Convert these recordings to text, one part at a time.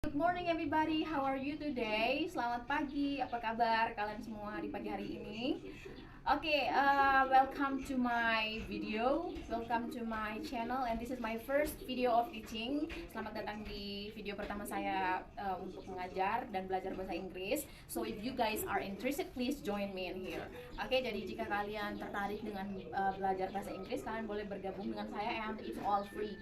Good morning everybody, how are you today? Selamat pagi, apa kabar kalian semua di pagi hari ini? Oke, welcome to my video, welcome to my channel, and this is my first video of teaching. Selamat datang di video pertama saya untuk mengajar dan belajar bahasa Inggris. So if you guys are interested, please join me in here. Oke, jadi jika kalian tertarik dengan belajar bahasa Inggris, kalian boleh bergabung dengan saya, and it's all free.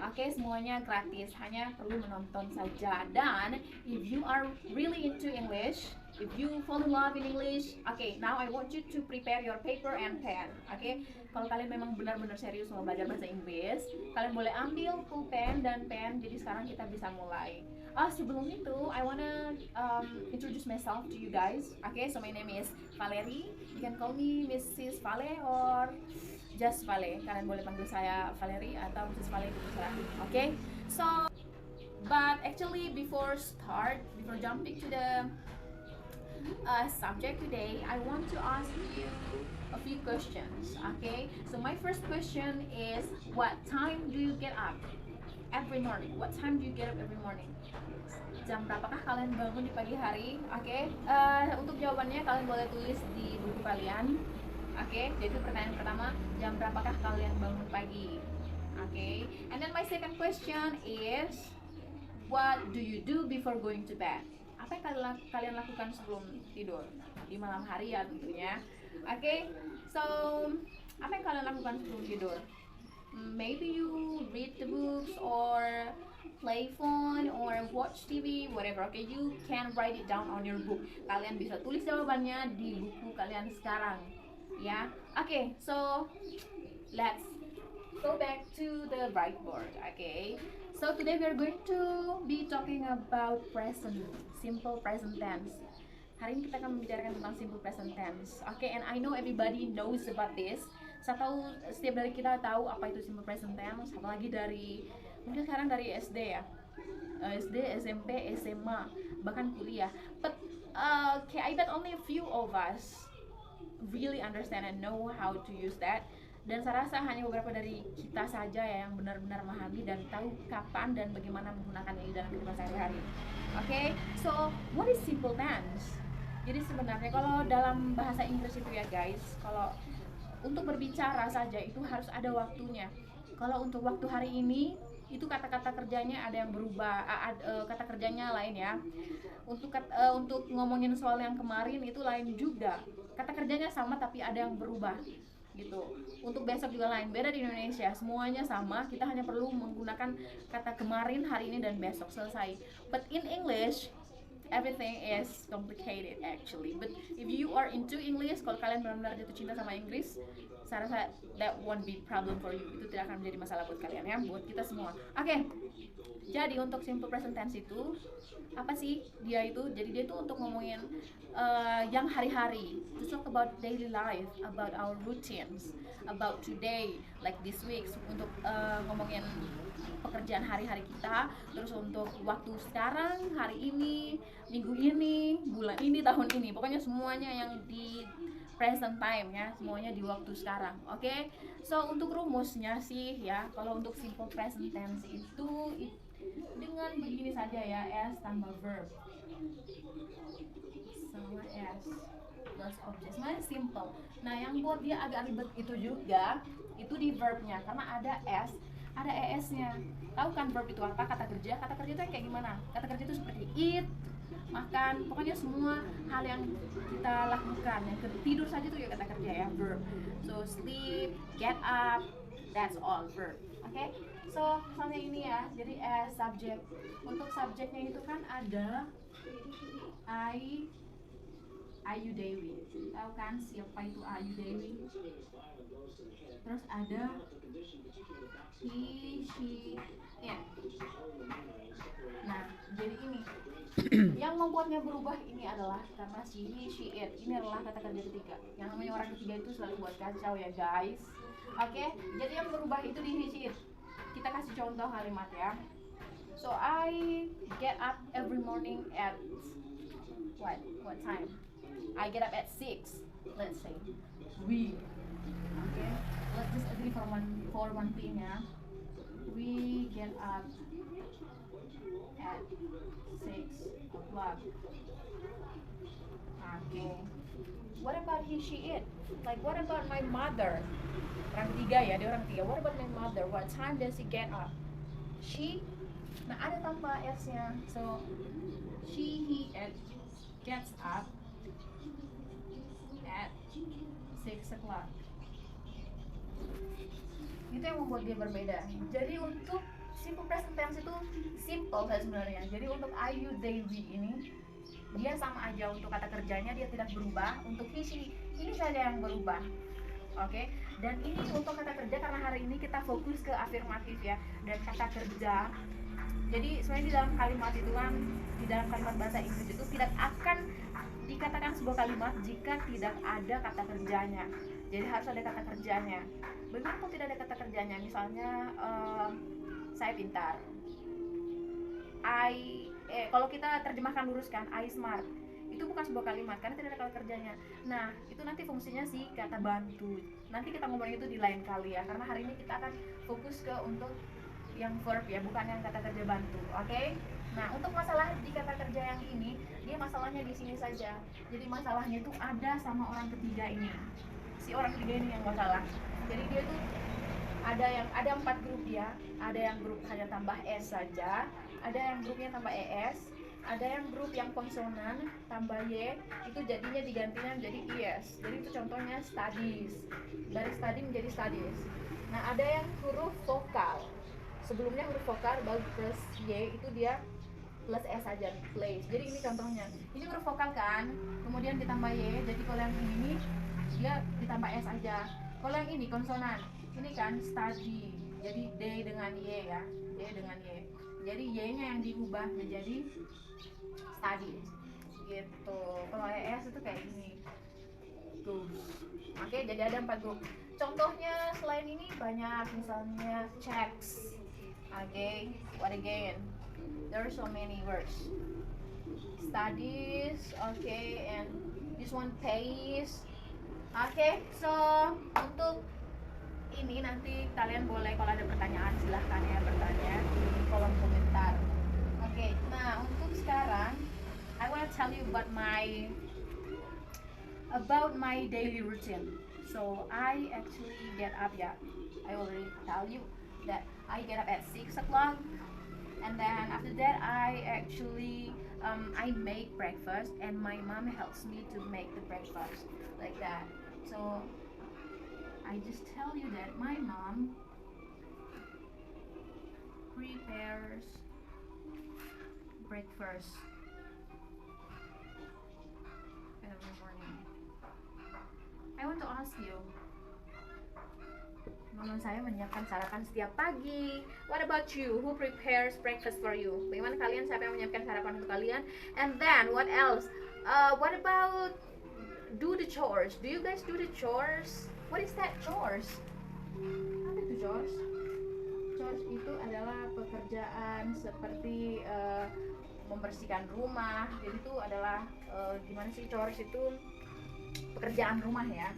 Oke, semuanya gratis, hanya perlu menonton saja. Dan if you are really into English, if you fall in love in English, okay, now I want you to prepare your paper and pen. Okay, kalau kalian memang benar-benar serius mau belajar bahasa Inggris, kalian boleh ambil pulpen dan pen. Jadi sekarang kita bisa mulai. Sebelum itu, I wanna introduce myself to you guys. Okay, so my name is Valerie. You can call me Mrs. Vale or just Vale. Kalian boleh panggil saya Valerie atau Mrs. Vale itu terserah. Okay, so but actually before jumping to the subject today, I want to ask you a few questions. Okay, so my first question is, what time do you get up every morning? What time do you get up every morning? Jam berapakah kalian bangun di pagi hari? Oke, untuk jawabannya kalian boleh tulis di buku kalian. Oke, jadi pertanyaan pertama, jam berapakah kalian bangun pagi? Oke, and then my second question is, what do you do before going to bed? Apa yang kalian lakukan sebelum tidur di malam hari ya tentunya. Oke, so apa yang kalian lakukan sebelum tidur? Maybe you read the books or play phone or watch TV, whatever. Okay, you can write it down on your book. Kalian bisa tulis jawabannya di buku kalian sekarang, ya. Okay, so let's go back to the whiteboard. Okay, so today we are going to be talking about simple present tense. Hari ini kita akan membicarakan tentang simple present tense. Okay, and I know everybody knows about this. Saya tahu setiap dari kita tahu apa itu simple present tense, apalagi dari mungkin sekarang dari SD ya, SD, SMP, SMA, bahkan kuliah. But okay, I bet only a few of us really understand and know how to use that. Dan saya rasa hanya beberapa dari kita saja ya yang benar-benar memahami dan tahu kapan dan bagaimana menggunakannya di dalam kehidupan sehari-hari. Okay, so what is simple tense? Jadi sebenarnya kalau dalam bahasa Inggris itu ya guys, kalau untuk berbicara saja itu harus ada waktunya. Kalau untuk waktu hari ini itu kata-kata kerjanya ada yang berubah, kata kerjanya lain ya. Untuk ngomongin soal yang kemarin itu lain juga. Kata kerjanya sama tapi ada yang berubah gitu. Untuk besok juga lain, beda di Indonesia, semuanya sama, kita hanya perlu menggunakan kata kemarin, hari ini, dan besok, selesai. But in English, everything is complicated actually. But if you are into English, kalau kalian benar-benar jatuh cinta sama Inggris, saya rasa that won't be problem for you. Itu tidak akan menjadi masalah buat kalian ya, buat kita semua. Oke, jadi untuk simple present tense itu apa sih dia itu? Jadi dia itu untuk ngomongin yang hari-hari, to talk about daily life, about our routines, about today, like this week, untuk ngomongin pekerjaan hari-hari kita, terus untuk waktu sekarang, hari ini, minggu ini, bulan ini, tahun ini, pokoknya semuanya yang di present time ya, semuanya di waktu sekarang. Oke, so untuk rumusnya sih ya, kalau untuk simple present tense itu dengan begini saja ya, s tambah verb sama s plus object, semuanya simple. Nah yang buat dia agak ribet itu juga itu di verbnya, karena ada s, ada es-nya. Tahu kan verb itu apa? Kata kerja. Kata kerja itu yang kayak gimana? Kata kerja itu seperti eat, makan, pokoknya semua hal yang kita lakukan. Yang tidur saja itu ya kata kerja ya, verb. So sleep, get up, that's all verb. Oke? So misalnya ini ya, jadi as subject. Untuk subjeknya itu kan ada Ayu Dewi. Tahu kan siapa itu Ayu Dewi? Terus ada he, she, it. Nah, jadi ini yang membuatnya berubah ini adalah karena si he, she, it. Ini adalah kata kerja ketiga. Yang namanya orang ketiga itu selalu buat kacau ya guys. Oke, jadi yang berubah itu di he, she, it. Kita kasih contoh kalimat ya. So I get up every morning at what time? I get up at 6. Let's say we. Okay, let's just agree for one thing ya. We get up at 6 o'clock. Okay. What about he, she, it? Like what about my mother? Orang ketiga ya, dia orang ketiga. What about my mother? What time does she get up? She, nah ada tanpa s-nya. So she, he, it gets up at 6 o'clock. Itu yang membuat dia berbeda. Jadi untuk simple present tense itu simple kan sebenarnya. Jadi untuk I, you, they, we ini dia sama aja, untuk kata kerjanya dia tidak berubah. Untuk he, she ini saja yang berubah. Oke. Dan ini untuk kata kerja karena hari ini kita fokus ke afirmatif ya, dan kata kerja. Jadi sebenarnya di dalam kalimat itu kan, di dalam kalimat bahasa Inggris itu tidak akan dikatakan sebuah kalimat jika tidak ada kata kerjanya. Jadi harus ada kata kerjanya. Bagaimana kalau tidak ada kata kerjanya? Misalnya saya pintar. Kalau kita terjemahkan luruskan, I smart. Itu bukan sebuah kalimat karena tidak ada kata kerjanya. Nah, itu nanti fungsinya sih kata bantu. Nanti kita ngomongin itu di lain kali ya, karena hari ini kita akan fokus ke untuk yang verb ya, bukan yang kata kerja bantu. Oke? Nah, untuk masalah di kata kerja yang ini, dia masalahnya di sini saja. Jadi masalahnya itu ada sama orang ketiga ini. Si orang ketiga ini yang masalah. Jadi dia tuh ada 4 grup dia. Ada yang grup hanya tambah s saja, ada yang grupnya tambah es, ada yang grup yang konsonan tambah y, itu jadinya digantinya menjadi es. Jadi itu contohnya studies, dari study menjadi studies. Nah, ada yang huruf vokal, sebelumnya huruf vokal baru plus y, itu dia plus s saja, place. Jadi ini contohnya, ini huruf vokal kan, kemudian ditambah y, jadi kalau yang ini dia ditambah s aja. Kalau yang ini konsonan, ini kan study, jadi d dengan y ya, d dengan y, jadi y-nya yang diubah menjadi study gitu. Kalau es itu kayak gini tuh. Oke, jadi ada 4 grup. Contohnya selain ini banyak, misalnya checks. Oke, what again? There are so many words. Studies, okay, and this one pays. Okay, so untuk ini nanti kalian boleh kalau ada pertanyaan silahkan ya bertanya di kolom komentar. Oke, nah untuk sekarang I want to tell you about my daily routine. So I actually get up, yeah, I already tell you that I get up at 6 o'clock, and then after that I actually I make breakfast, and my mom helps me to make the breakfast like that. So I just tell you that my mom prepares breakfast every morning. I want to ask you, mama saya menyiapkan sarapan setiap pagi. What about you? Who prepares breakfast for you? Bagaimana kalian? Siapa yang menyiapkan sarapan untuk kalian? And then what else? What about do the chores? Do you guys do the chores? What is that chores? Apa itu chores? Chores itu adalah pekerjaan seperti membersihkan rumah. Jadi itu adalah gimana sih, chores itu pekerjaan rumah ya,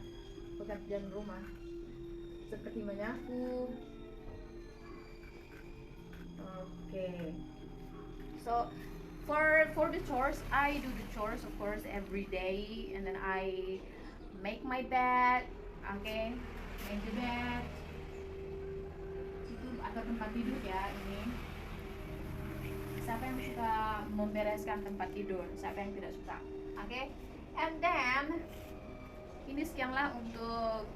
pekerjaan rumah seperti menyapu. Okay. So for the chores, I do the chores of course every day, and then I make my bed. Okay, make the bed. Itu atau tempat tidur ya ini. Siapa yang suka membereskan tempat tidur? Siapa yang tidak suka? Okay, and then ini sekianlah untuk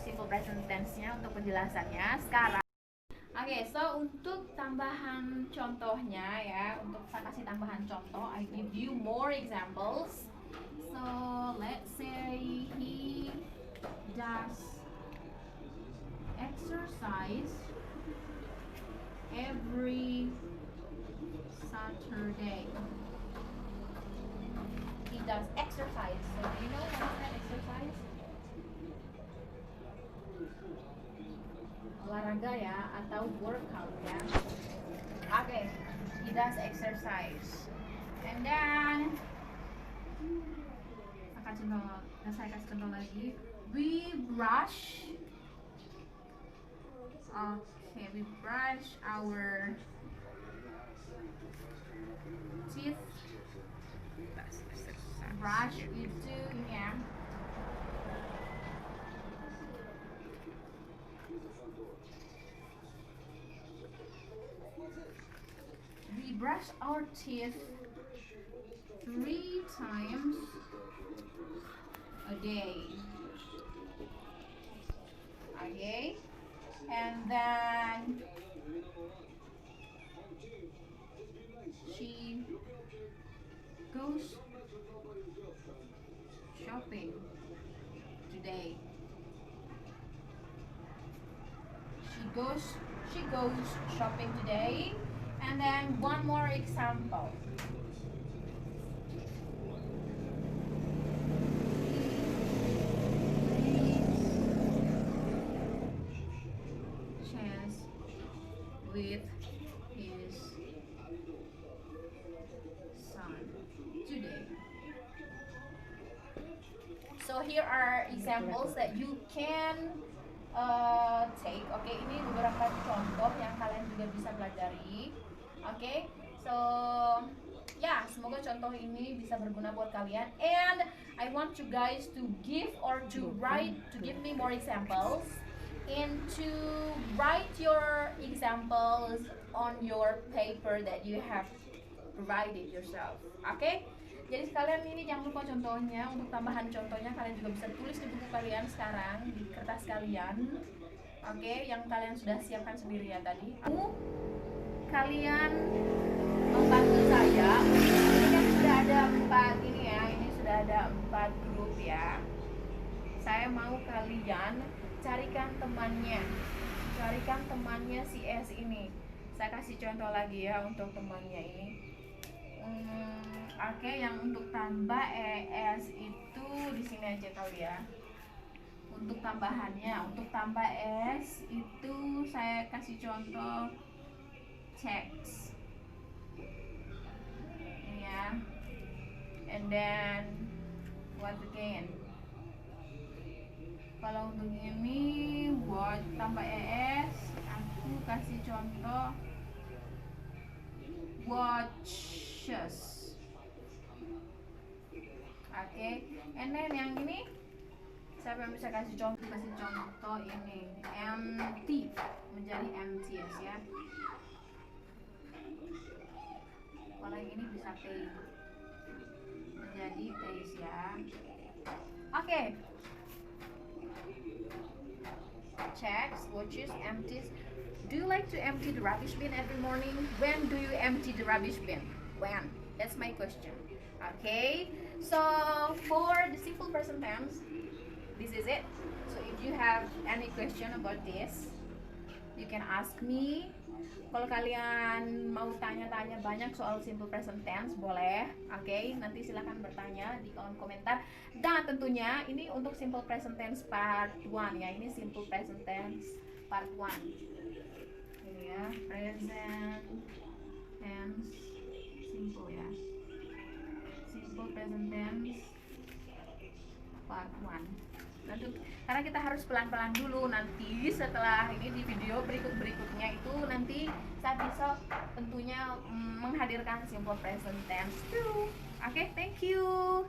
simple present tense-nya, untuk penjelasannya. Sekarang Oke, so untuk tambahan contohnya ya, untuk saya kasih tambahan contoh, I give you more examples. So let's say he does exercise every Saturday. He does exercise. So do you know what is that exercise? Olahraga ya, atau workout ya. Okay, he does exercise. And then saya kasih contoh lagi. We brush. Okay, we brush our brush itu ini ya. We brush our teeth 3 times a day. Okay, and then she goes shopping today. She goes shopping today. And then one more example. Chance with his son today. So here are examples that you can take. Oke, ini beberapa contoh yang kalian juga bisa pelajari. Oke, so ya, semoga contoh ini bisa berguna buat kalian. And I want you guys to give or to write, to give me more examples, and to write your examples on your paper that you have provided yourself. Oke, jadi sekalian ini jangan lupa contohnya. Untuk tambahan contohnya kalian juga bisa tulis di buku kalian sekarang, di kertas kalian. Oke, yang kalian sudah siapkan sendiri ya tadi. Kalian membantu saya. Ini kan sudah ada 4 ini ya. Ini sudah ada 4 grup ya. Saya mau kalian carikan temannya. Carikan temannya si S ini. Saya kasih contoh lagi ya untuk temannya ini. Oke, yang untuk tambah ES itu di sini aja kali ya. Untuk tambahannya, untuk tambah S itu saya kasih contoh text ini ya. And then what again? Kalau untuk ini word tambah ES, aku kasih contoh watches. Oke, and then yang ini siapa yang bisa kasih contoh ini empty menjadi empty ya. Kalau yang ini bisa pay menjadi taste ya. Oke. Checks, watches, empties. Do you like to empty the rubbish bin every morning? When do you empty the rubbish bin? When? That's my question. Okay. So for the simple present tense, this is it. So if you have any question about this, you can ask me. Kalau kalian mau tanya-tanya banyak soal simple present tense, boleh. Oke, nanti silahkan bertanya di kolom komentar. Dan tentunya ini untuk simple present tense part 1 ya. Ini simple present tense part 1. Ini ya, present tense simple ya. Simple present tense part 1. Nanti, karena kita harus pelan-pelan dulu, nanti setelah ini di video berikutnya itu nanti saya bisa tentunya menghadirkan simple present tense too. Oke, thank you.